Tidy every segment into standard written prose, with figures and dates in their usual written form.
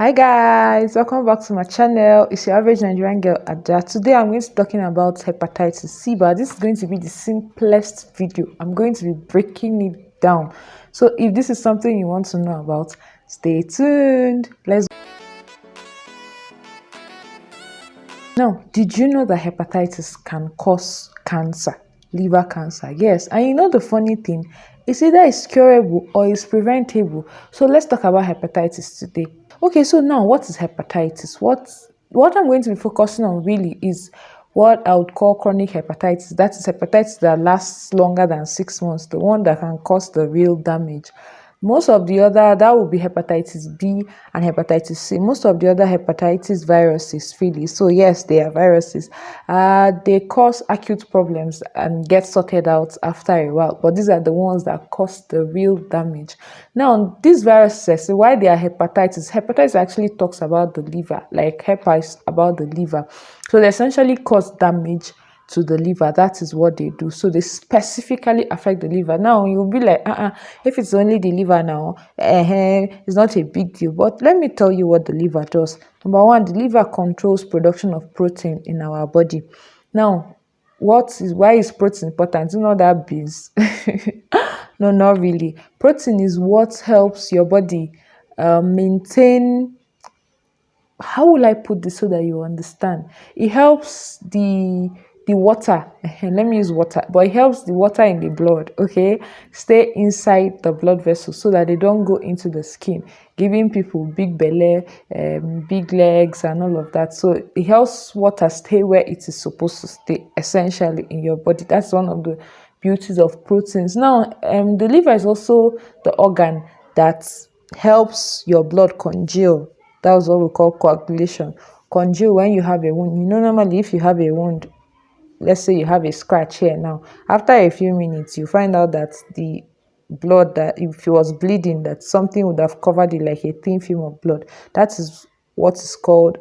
Hi guys, welcome back to my channel. It's your average Nigerian girl Ada. Today I'm going to be talking about hepatitis C, but this is going to be the simplest video. I'm going to be breaking it down. So if this is something you want to know about, stay tuned. Now, did you know that hepatitis can cause cancer, liver cancer? Yes, and you know the funny thing, it's either it's curable or it's preventable. So let's talk about hepatitis today. Okay, so now what is hepatitis? What I'm going to be focusing on really is what I would call chronic hepatitis. That is hepatitis that lasts longer than 6 months, the one that can cause the real damage. Most of the other, that would be hepatitis B and hepatitis C. Most of the other hepatitis viruses, really. So yes, they are viruses. They cause acute problems and get sorted out after a while. But these are the ones that cause the real damage. Now, these viruses, why they are hepatitis? Hepatitis actually talks about the liver, like hepa is about the liver. So they essentially cause damage to the liver. That is what they do. So they specifically affect the liver. Now you'll be like, if it's only the liver now, it's not a big deal. But let me tell you what the liver does. Number one, the liver controls production of protein in our body. Now, why is protein important? You know that beans. No, not really. Protein is what helps your body maintain. How will I put this so that you understand? It helps the water. Let me use water, but it helps the water in the blood, okay, stay inside the blood vessels so that they don't go into the skin, giving people big belly, big legs, and all of that. So it helps water stay where it is supposed to stay, essentially in your body. That's one of the beauties of proteins. Now, the liver is also the organ that helps your blood congeal. That's what we call coagulation. Congeal when you have a wound. You know, normally if you have a wound, let's say you have a scratch here now, after a few minutes, you find out that the blood, that if it was bleeding, that something would have covered it like a thin film of blood. That is what is called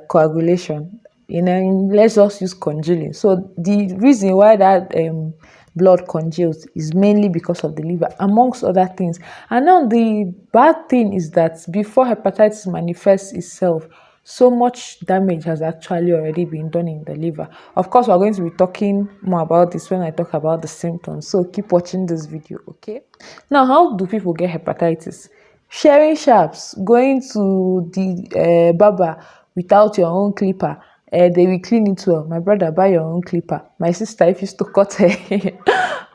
coagulation. Let's just use congealing. So the reason why that blood congeals is mainly because of the liver, amongst other things. And now the bad thing is that before hepatitis manifests itself, so much damage has actually already been done in the liver. Of course, we're going to be talking more about this when I talk about the symptoms. So keep watching this video, okay? Now, how do people get hepatitis? Sharing sharps, going to the barber without your own clipper, they will clean it well. My brother, buy your own clipper. My sister, if you used to cut hair,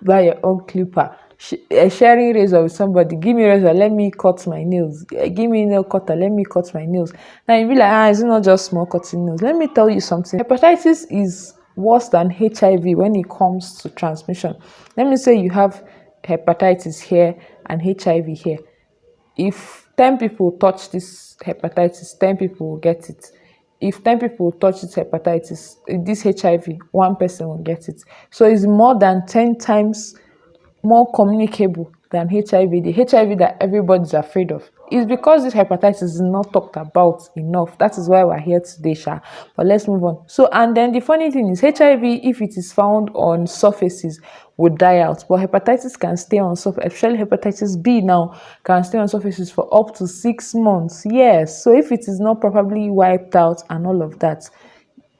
buy your own clipper. Sharing razor with somebody, give me razor, let me cut my nails. Give me nail cutter, let me cut my nails. Now you be like, it's not just small cutting nails. Let me tell you something. Hepatitis is worse than HIV when it comes to transmission. Let me say you have hepatitis here and HIV here. If 10 people touch this hepatitis, 10 people will get it. If 10 people touch this HIV, one person will get it. So it's more than 10 times more communicable than HIV. The HIV that everybody's afraid of is because this hepatitis is not talked about enough. That is why we're here today, Sha. But let's move on. So, and then the funny thing is, HIV, if it is found on surfaces, would die out. But hepatitis can stay on surface, especially hepatitis B now, can stay on surfaces for up to 6 months. Yes. So if it is not properly wiped out and all of that,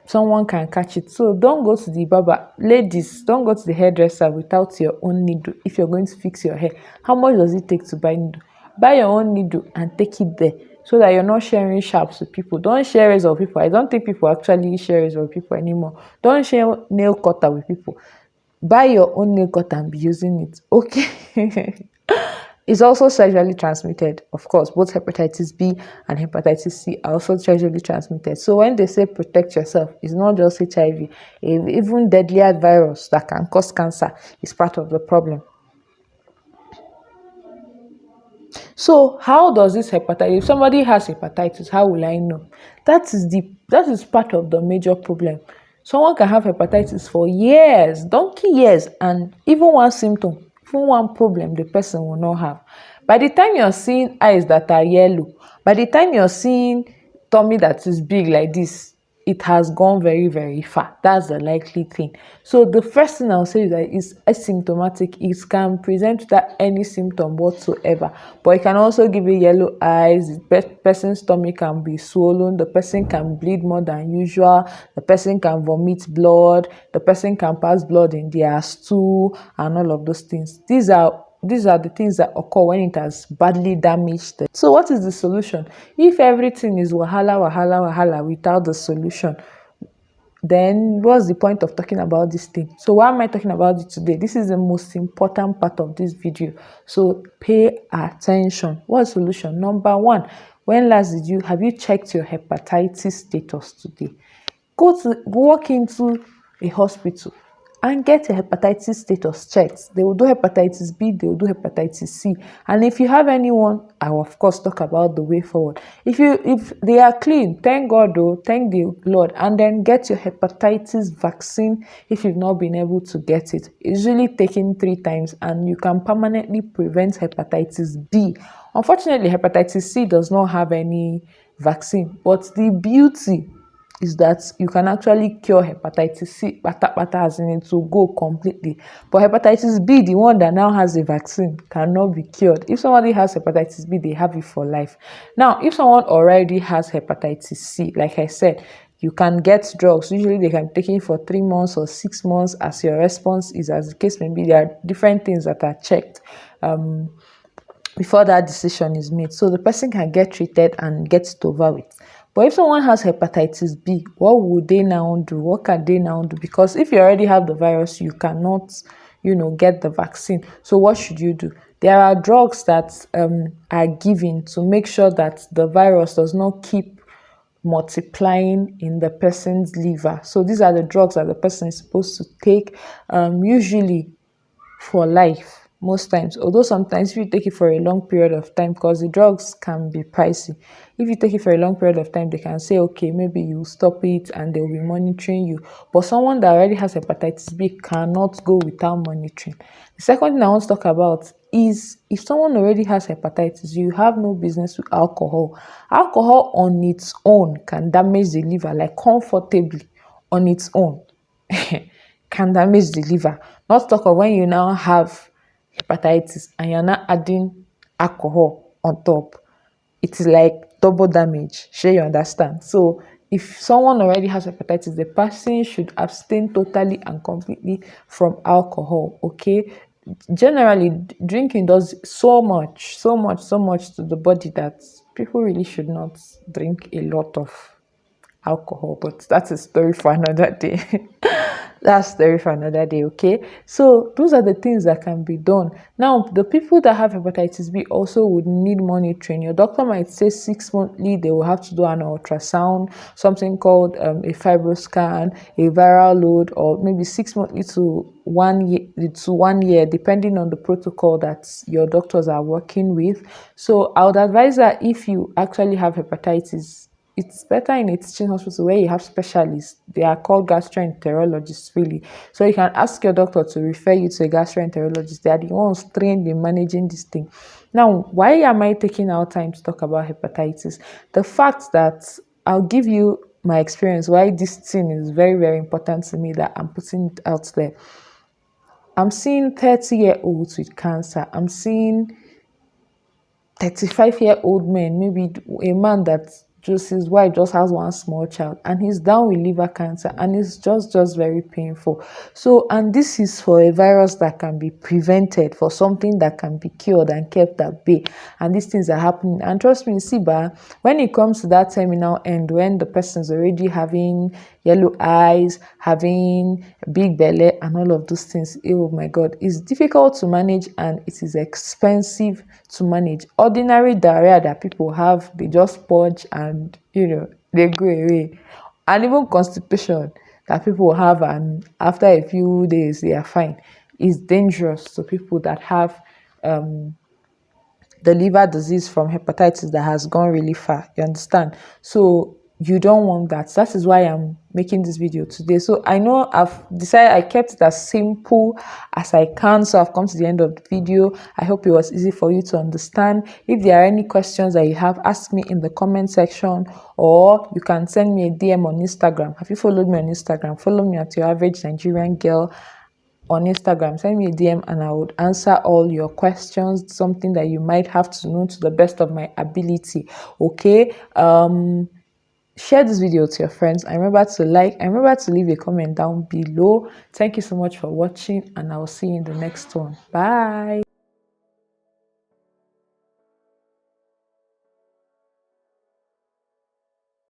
someone can catch it. So don't go to the barber. Ladies, don't go to the hairdresser without your own needle if you're going to fix your hair. How much does it take to buy needle? Buy your own needle and take it there so that you're not sharing sharps with people. Don't share razor with people. I don't think people actually share razor with people anymore. Don't share nail cutter with people. Buy your own nail cutter and be using it, okay? It's also sexually transmitted, of course. Both hepatitis B and hepatitis C are also sexually transmitted. So when they say protect yourself, it's not just HIV. Even deadlier virus that can cause cancer is part of the problem. So how does this hepatitis, if somebody has hepatitis, how will I know? That is part of the major problem. Someone can have hepatitis for years, donkey years, and even one symptom, even one problem the person will not have. By the time you're seeing eyes that are yellow, by the time you're seeing tummy that is big like this, it has gone very, very far. That's the likely thing. So the first thing I'll say is that it's asymptomatic. It can present without any symptom whatsoever, but it can also give you yellow eyes. The person's stomach can be swollen. The person can bleed more than usual. The person can vomit blood. The person can pass blood in their stool and all of those things. These are the things that occur when it has badly damaged them. So what is the solution? If everything is wahala, wahala, wahala without the solution, then what's the point of talking about this thing? So why am I talking about it today? This is the most important part of this video. So pay attention. What's the solution? Number one, when last have you checked your hepatitis status today? Walk into a hospital and get your hepatitis status checked. They will do hepatitis B, they will do hepatitis C. And if you have anyone, I will of course talk about the way forward. If they are clean, thank God though, thank the Lord, and then get your hepatitis vaccine if you've not been able to get it. It's usually taken 3 times and you can permanently prevent hepatitis B. Unfortunately, hepatitis C does not have any vaccine, but the beauty is that you can actually cure hepatitis C as in it will go completely. But hepatitis B, the one that now has a vaccine, cannot be cured. If somebody has hepatitis B, they have it for life. Now, if someone already has hepatitis C, like I said, you can get drugs. Usually they can be taken for 3 months or 6 months as your response is, as the case may be. There are different things that are checked before that decision is made. So the person can get treated and get it over with. But if someone has hepatitis B, what would they now do? What can they now do? Because if you already have the virus, you cannot, get the vaccine. So what should you do? There are drugs that are given to make sure that the virus does not keep multiplying in the person's liver. So these are the drugs that the person is supposed to take, usually for life most times, although sometimes if you take it for a long period of time, because the drugs can be pricey, if you take it for a long period of time, they can say, okay, maybe you stop it and they'll be monitoring you. But someone that already has hepatitis B cannot go without monitoring. The second thing I want to talk about is, if someone already has hepatitis, you have no business with alcohol. Alcohol on its own can damage the liver, like comfortably on its own. Can damage the liver. Not talk of when you now have hepatitis and you're not adding alcohol on top. It is like double damage. Sure, you understand? So if someone already has hepatitis, the person should abstain totally and completely from alcohol. Okay. Generally, drinking does so much to the body that people really should not drink a lot of alcohol, but that's a story for another day. That's story for another day. Okay, so those are the things that can be done. Now, the people that have hepatitis B also would need monitoring. Your doctor might say 6 monthly they will have to do an ultrasound, something called a fibroscan, a viral load, or maybe 6 monthly to 1 year, depending on the protocol that your doctors are working with. So I would advise that if you actually have hepatitis, it's better in a teaching hospital where you have specialists. They are called gastroenterologists, really. So you can ask your doctor to refer you to a gastroenterologist. They are the ones trained in managing this thing. Now, why am I taking our time to talk about hepatitis? The fact that I'll give you my experience, why this thing is very, very important to me, that I'm putting it out there. I'm seeing 30-year-olds with cancer. I'm seeing 35-year-old men, maybe a man that just his wife just has one small child and he's down with liver cancer, and it's just very painful. So, and this is for a virus that can be prevented, for something that can be cured and kept at bay, and these things are happening. And trust me, see, when it comes to that terminal end, when the person's already having yellow eyes, having big belly and all of those things, oh my God, it's difficult to manage and it is expensive to manage. Ordinary diarrhea that people have, they just purge and they go away. And even constipation that people have, and after a few days they are fine, is dangerous to people that have the liver disease from hepatitis that has gone really far. You understand? So you don't want that. That is why I'm making this video today. So I know I've decided, I kept it as simple as I can. So I've come to the end of the video. I hope it was easy for you to understand. If there are any questions that you have, ask me in the comment section, or you can send me a DM on Instagram. Have you followed me on Instagram? Follow me at Your Average Nigerian Girl on Instagram. Send me a DM and I would answer all your questions, something that you might have to know, to the best of my ability. Okay. Share this video to your friends, and remember to like, and remember to leave a comment down below. Thank you so much for watching, and I will see you in the next one. Bye.